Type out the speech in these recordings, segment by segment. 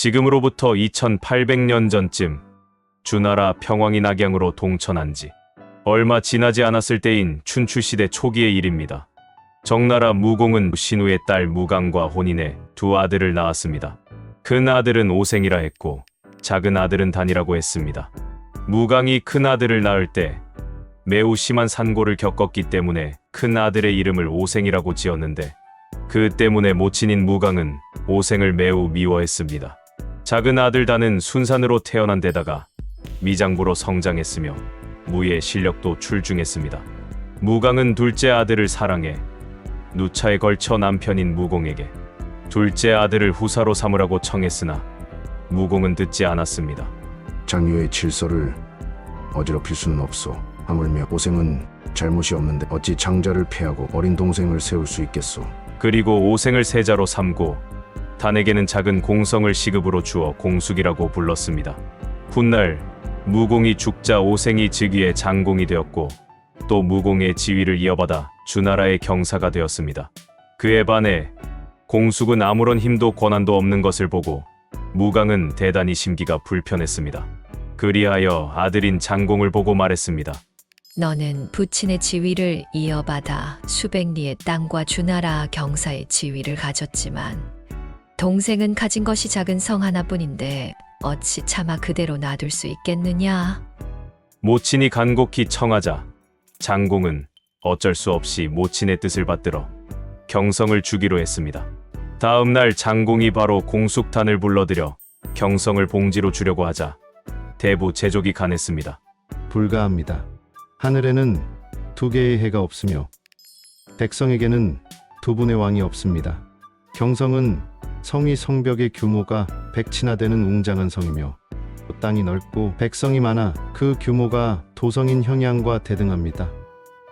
지금으로부터 2800년 전쯤 주나라 평왕이 낙양으로 동천한 지 얼마 지나지 않았을 때인 춘추시대 초기의 일입니다. 정나라 무공은 신우의 딸 무강과 혼인해 두 아들을 낳았습니다. 큰 아들은 오생이라 했고 작은 아들은 단이라고 했습니다. 무강이 큰 아들을 낳을 때 매우 심한 산고를 겪었기 때문에 큰 아들의 이름을 오생이라고 지었는데 그 때문에 모친인 무강은 오생을 매우 미워했습니다. 작은 아들 단은 순산으로 태어난 데다가 미장부로 성장했으며 무예 실력도 출중했습니다. 무강은 둘째 아들을 사랑해 누차에 걸쳐 남편인 무공에게 둘째 아들을 후사로 삼으라고 청했으나 무공은 듣지 않았습니다. 장유의 질서를 어지럽힐 수는 없소. 하물며 오생은 잘못이 없는데 어찌 장자를 패하고 어린 동생을 세울 수 있겠소. 그리고 오생을 세자로 삼고 단에게는 작은 공성을 시급으로 주어 공숙이라고 불렀습니다. 훗날 무공이 죽자 오생이 즉위의 장공이 되었고 또 무공의 지위를 이어받아 주나라의 경사가 되었습니다. 그에 반해 공숙은 아무런 힘도 권한도 없는 것을 보고 무강은 대단히 심기가 불편했습니다. 그리하여 아들인 장공을 보고 말했습니다. 너는 부친의 지위를 이어받아 수백 리의 땅과 주나라 경사의 지위를 가졌지만 동생은 가진 것이 작은 성 하나뿐인데 어찌 차마 그대로 놔둘 수 있겠느냐? 모친이 간곡히 청하자 장공은 어쩔 수 없이 모친의 뜻을 받들어 경성을 주기로 했습니다. 다음 날 장공이 바로 공숙단을 불러들여 경성을 봉지로 주려고 하자 대부 제족이 간했습니다. 불가합니다. 하늘에는 두 개의 해가 없으며 백성에게는 두 분의 왕이 없습니다. 경성은 성이 성벽의 규모가 100치나 되는 웅장한 성이며 땅이 넓고 백성이 많아 그 규모가 도성인 형양과 대등합니다.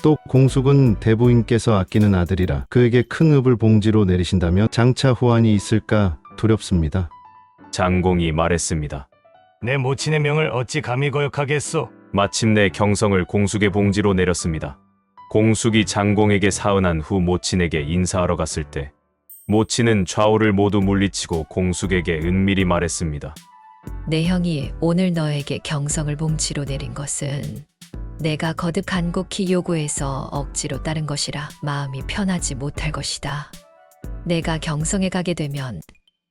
또 공숙은 대부인께서 아끼는 아들이라 그에게 큰 읍을 봉지로 내리신다면 장차 후환이 있을까 두렵습니다. 장공이 말했습니다. 내 모친의 명을 어찌 감히 거역하겠소? 마침내 경성을 공숙의 봉지로 내렸습니다. 공숙이 장공에게 사은한 후 모친에게 인사하러 갔을 때 모친은 좌우를 모두 물리치고 공숙에게 은밀히 말했습니다. 내 형이 오늘 너에게 경성을 봉지로 내린 것은 내가 거듭 간곡히 요구해서 억지로 따른 것이라 마음이 편하지 못할 것이다. 내가 경성에 가게 되면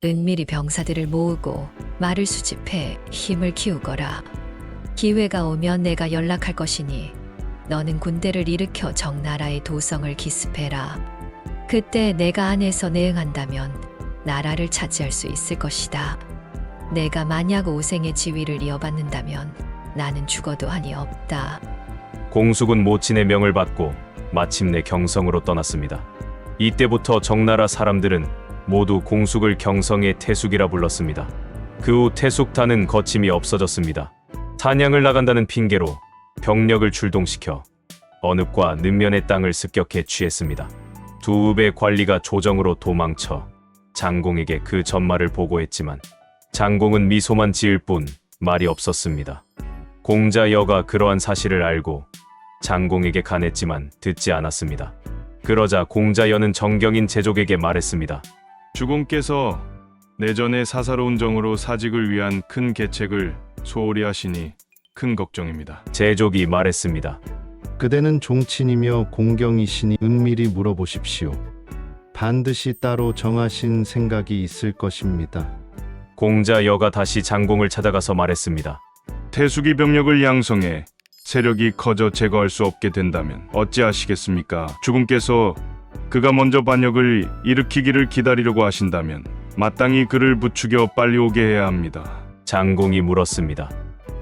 은밀히 병사들을 모으고 말을 수집해 힘을 키우거라. 기회가 오면 내가 연락할 것이니 너는 군대를 일으켜 정나라의 도성을 기습해라. 그때 내가 안에서 내응한다면 나라를 차지할 수 있을 것이다. 내가 만약 오생의 지위를 이어받는다면 나는 죽어도 한이 없다. 공숙은 모친의 명을 받고 마침내 경성으로 떠났습니다. 이때부터 정나라 사람들은 모두 공숙을 경성의 태숙이라 불렀습니다. 그 후 태숙단은 거침이 없어졌습니다. 사냥을 나간다는 핑계로 병력을 출동시켜 언읍과 는면의 땅을 습격해 취했습니다. 두 읍의 관리가 조정으로 도망쳐 장공에게 그 전말을 보고했지만 장공은 미소만 지을 뿐 말이 없었습니다. 공자여가 그러한 사실을 알고 장공에게 간했지만 듣지 않았습니다. 그러자 공자여는 정경인 제족에게 말했습니다. 주공께서 내전의 사사로운 정으로 사직을 위한 큰 계책을 소홀히 하시니 큰 걱정입니다. 제족이 말했습니다. 그대는 종친이며 공경이시니 은밀히 물어보십시오. 반드시 따로 정하신 생각이 있을 것입니다. 공자여가 다시 장공을 찾아가서 말했습니다. 태숙이 병력을 양성해 세력이 커져 제거할 수 없게 된다면 어찌하시겠습니까? 주공께서 그가 먼저 반역을 일으키기를 기다리려고 하신다면 마땅히 그를 부추겨 빨리 오게 해야 합니다. 장공이 물었습니다.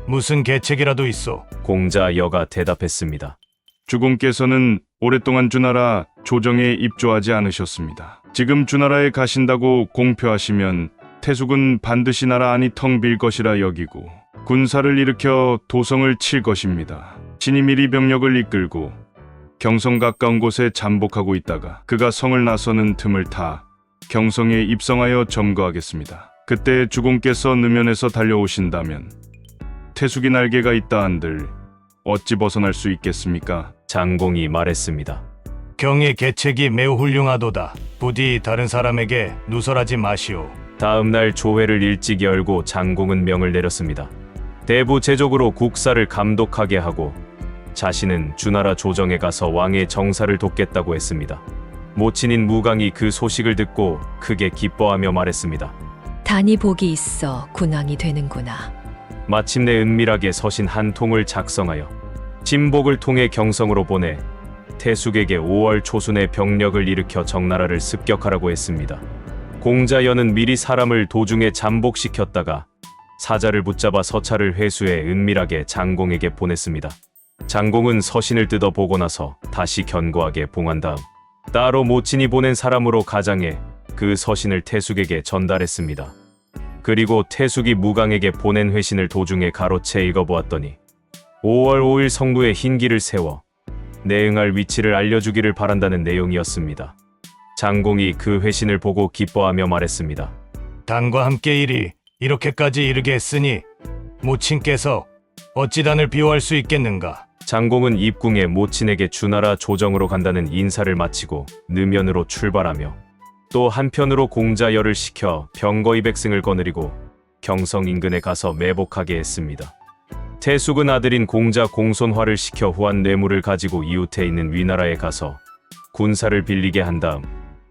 무슨 계책이라도 있소? 공자여가 대답했습니다. 주공께서는 오랫동안 주나라 조정에 입조하지 않으셨습니다. 지금 주나라에 가신다고 공표하시면 태숙은 반드시 나라 안이 텅 빌 것이라 여기고 군사를 일으켜 도성을 칠 것입니다. 신이 미리 병력을 이끌고 경성 가까운 곳에 잠복하고 있다가 그가 성을 나서는 틈을 타 경성에 입성하여 점거하겠습니다. 그때 주공께서 느면에서 달려오신다면 태숙이 날개가 있다 한들 어찌 벗어날 수 있겠습니까? 장공이 말했습니다. 경의 계책이 매우 훌륭하도다. 부디 다른 사람에게 누설하지 마시오. 다음 날 조회를 일찍 열고 장공은 명을 내렸습니다. 대부 제족으로 국사를 감독하게 하고 자신은 주나라 조정에 가서 왕의 정사를 돕겠다고 했습니다. 모친인 무강이 그 소식을 듣고 크게 기뻐하며 말했습니다. 단이 복이 있어 군왕이 되는구나. 마침내 은밀하게 서신 한 통을 작성하여 진복을 통해 경성으로 보내 태숙에게 5월 초순에 병력을 일으켜 정나라를 습격하라고 했습니다. 공자연은 미리 사람을 도중에 잠복시켰다가 사자를 붙잡아 서찰을 회수해 은밀하게 장공에게 보냈습니다. 장공은 서신을 뜯어보고 나서 다시 견고하게 봉한 다음 따로 모친이 보낸 사람으로 가장해 그 서신을 태숙에게 전달했습니다. 그리고 태숙이 무강에게 보낸 회신을 도중에 가로채 읽어보았더니 5월 5일 성부에 흰기를 세워 내응할 위치를 알려주기를 바란다는 내용이었습니다. 장공이 그 회신을 보고 기뻐하며 말했습니다. 단과 함께 일이 이렇게까지 이르게 했으니 모친께서 어찌 단을 비호할 수 있겠는가? 장공은 입궁에 모친에게 주나라 조정으로 간다는 인사를 마치고 느면으로 출발하며 또 한편으로 공자열을 시켜 병거의 백승을 거느리고 경성 인근에 가서 매복하게 했습니다. 태숙은 아들인 공자 공손화를 시켜 후한 뇌물을 가지고 이웃에 있는 위나라에 가서 군사를 빌리게 한 다음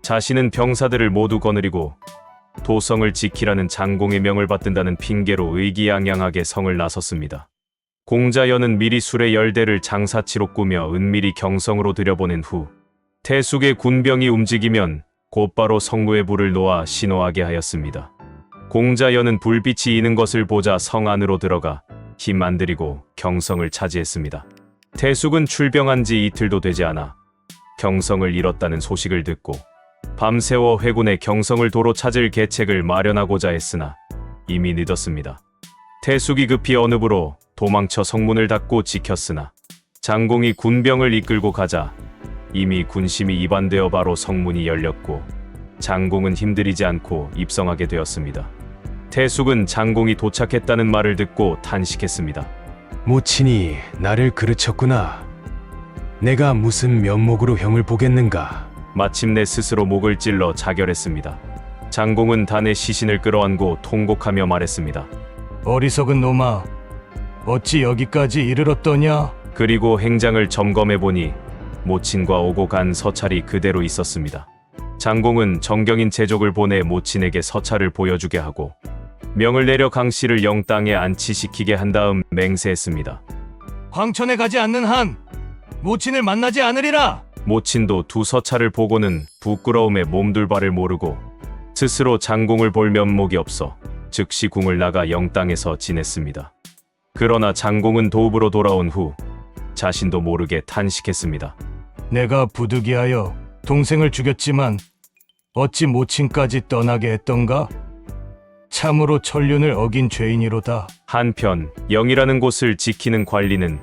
자신은 병사들을 모두 거느리고 도성을 지키라는 장공의 명을 받든다는 핑계로 의기양양하게 성을 나섰습니다. 공자연은 미리 수레 10대를 장사치로 꾸며 은밀히 경성으로 들여보낸 후 태숙의 군병이 움직이면 곧바로 성무에 불을 놓아 신호하게 하였습니다. 공자연은 불빛이 이는 것을 보자 성 안으로 들어가 힘 안 들이고 경성을 차지했습니다. 태숙은 출병한 지 이틀도 되지 않아 경성을 잃었다는 소식을 듣고 밤새워 회군의 경성을 도로 찾을 계책을 마련하고자 했으나 이미 늦었습니다. 태숙이 급히 어느 부로 도망쳐 성문을 닫고 지켰으나 장공이 군병을 이끌고 가자 이미 군심이 이반되어 바로 성문이 열렸고 장공은 힘들이지 않고 입성하게 되었습니다. 태숙은 장공이 도착했다는 말을 듣고 탄식했습니다. 모친이 나를 그르쳤구나. 내가 무슨 면목으로 형을 보겠는가? 마침내 스스로 목을 찔러 자결했습니다. 장공은 단의 시신을 끌어안고 통곡하며 말했습니다. 어리석은 놈아, 어찌 여기까지 이르렀더냐? 그리고 행장을 점검해보니 모친과 오고 간 서찰이 그대로 있었습니다. 장공은 정경인 제족을 보내 모친에게 서찰을 보여주게 하고 명을 내려 강씨를 영땅에 안치시키게 한 다음 맹세했습니다. 황천에 가지 않는 한 모친을 만나지 않으리라. 모친도 두 서찰을 보고는 부끄러움에 몸둘 바를 모르고 스스로 장공을 볼 면목이 없어 즉시 궁을 나가 영땅에서 지냈습니다. 그러나 장공은 도읍으로 돌아온 후 자신도 모르게 탄식했습니다. 내가 부득이하여 동생을 죽였지만 어찌 모친까지 떠나게 했던가? 참으로 천륜을 어긴 죄인이로다. 한편 영이라는 곳을 지키는 관리는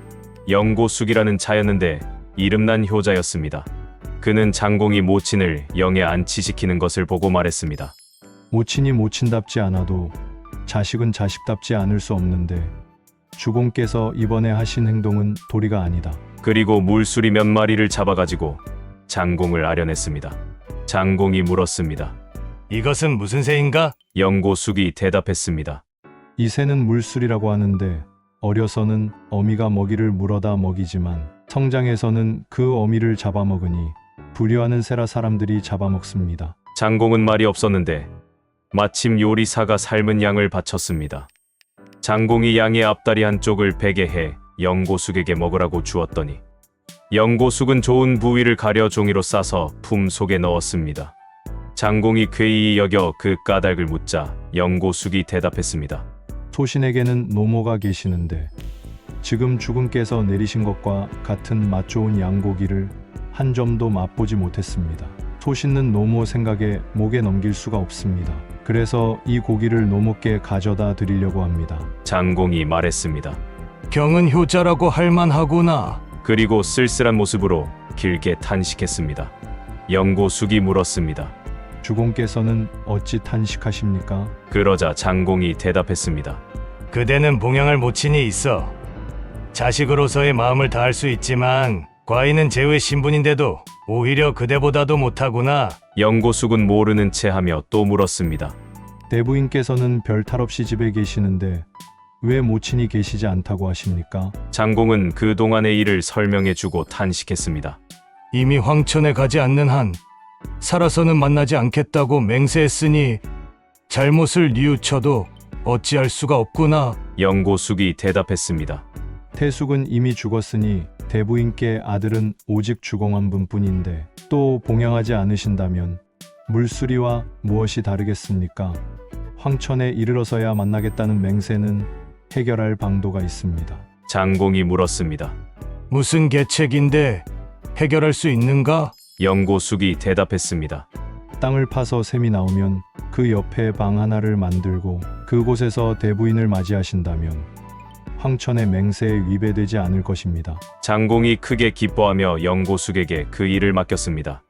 영고숙이라는 자였는데 이름난 효자였습니다. 그는 장공이 모친을 영에 안치시키는 것을 보고 말했습니다. 모친이 모친답지 않아도 자식은 자식답지 않을 수 없는데 주공께서 이번에 하신 행동은 도리가 아니다. 그리고 물수리 몇 마리를 잡아가지고 장공을 아련했습니다. 장공이 물었습니다. 이것은 무슨 새인가? 영고숙이 대답했습니다. 이 새는 물술이라고 하는데 어려서는 어미가 먹이를 물어다 먹이지만 성장해서는 그 어미를 잡아먹으니 불효하는 새라 사람들이 잡아먹습니다. 장공은 말이 없었는데 마침 요리사가 삶은 양을 바쳤습니다. 장공이 양의 앞다리 한쪽을 베게 해 영고숙에게 먹으라고 주었더니 영고숙은 좋은 부위를 가려 종이로 싸서 품 속에 넣었습니다. 장공이 괴이히 여겨 그 까닭을 묻자 영고숙이 대답했습니다. 소신에게는 노모가 계시는데 지금 주군께서 내리신 것과 같은 맛 좋은 양고기를 한 점도 맛보지 못했습니다. 소신은 노모 생각에 목에 넘길 수가 없습니다. 그래서 이 고기를 노모께 가져다 드리려고 합니다. 장공이 말했습니다. 경은 효자라고 할 만하구나. 그리고 쓸쓸한 모습으로 길게 탄식했습니다. 영고숙이 물었습니다. 주공께서는 어찌 탄식하십니까? 그러자 장공이 대답했습니다. 그대는 봉양할 모친이 있어 자식으로서의 마음을 다할 수 있지만 과인은 제후의 신분인데도 오히려 그대보다도 못하구나. 영고숙은 모르는 채 하며 또 물었습니다. 대부인께서는 별 탈 없이 집에 계시는데 왜 모친이 계시지 않다고 하십니까? 장공은 그동안의 일을 설명해주고 탄식했습니다. 이미 황천에 가지 않는 한 살아서는 만나지 않겠다고 맹세했으니 잘못을 뉘우쳐도 어찌할 수가 없구나. 영고숙이 대답했습니다. 태숙은 이미 죽었으니 대부인께 아들은 오직 주공한 분뿐인데 또 봉양하지 않으신다면 물수리와 무엇이 다르겠습니까? 황천에 이르러서야 만나겠다는 맹세는 해결할 방도가 있습니다. 장공이 물었습니다. 무슨 계책인데 해결할 수 있는가? 영고숙이 대답했습니다. 땅을 파서 샘이 나오면 그 옆에 방 하나를 만들고 그곳에서 대부인을 맞이하신다면 황천의 맹세에 위배되지 않을 것입니다. 장공이 크게 기뻐하며 영고숙에게 그 일을 맡겼습니다.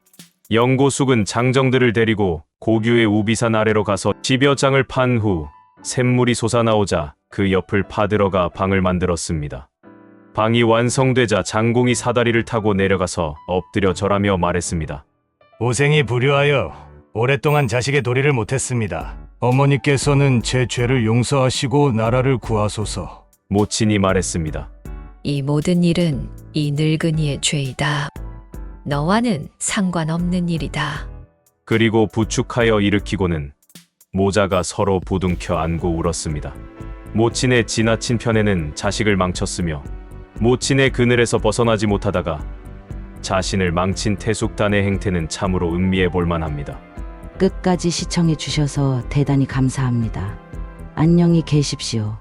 영고숙은 장정들을 데리고 고규의 우비산 아래로 가서 10여 장을 판 후 샘물이 솟아나오자 그 옆을 파들어가 방을 만들었습니다. 방이 완성되자 장공이 사다리를 타고 내려가서 엎드려 절하며 말했습니다. 고생이 불효하여 오랫동안 자식의 도리를 못했습니다. 어머니께서는 제 죄를 용서하시고 나라를 구하소서. 모친이 말했습니다. 이 모든 일은 이 늙은이의 죄이다. 너와는 상관없는 일이다. 그리고 부축하여 일으키고는 모자가 서로 부둥켜 안고 울었습니다. 모친의 지나친 편애는 자식을 망쳤으며 모친의 그늘에서 벗어나지 못하다가 자신을 망친 태숙단의 행태는 참으로 음미해 볼 만합니다. 끝까지 시청해 주셔서 대단히 감사합니다. 안녕히 계십시오.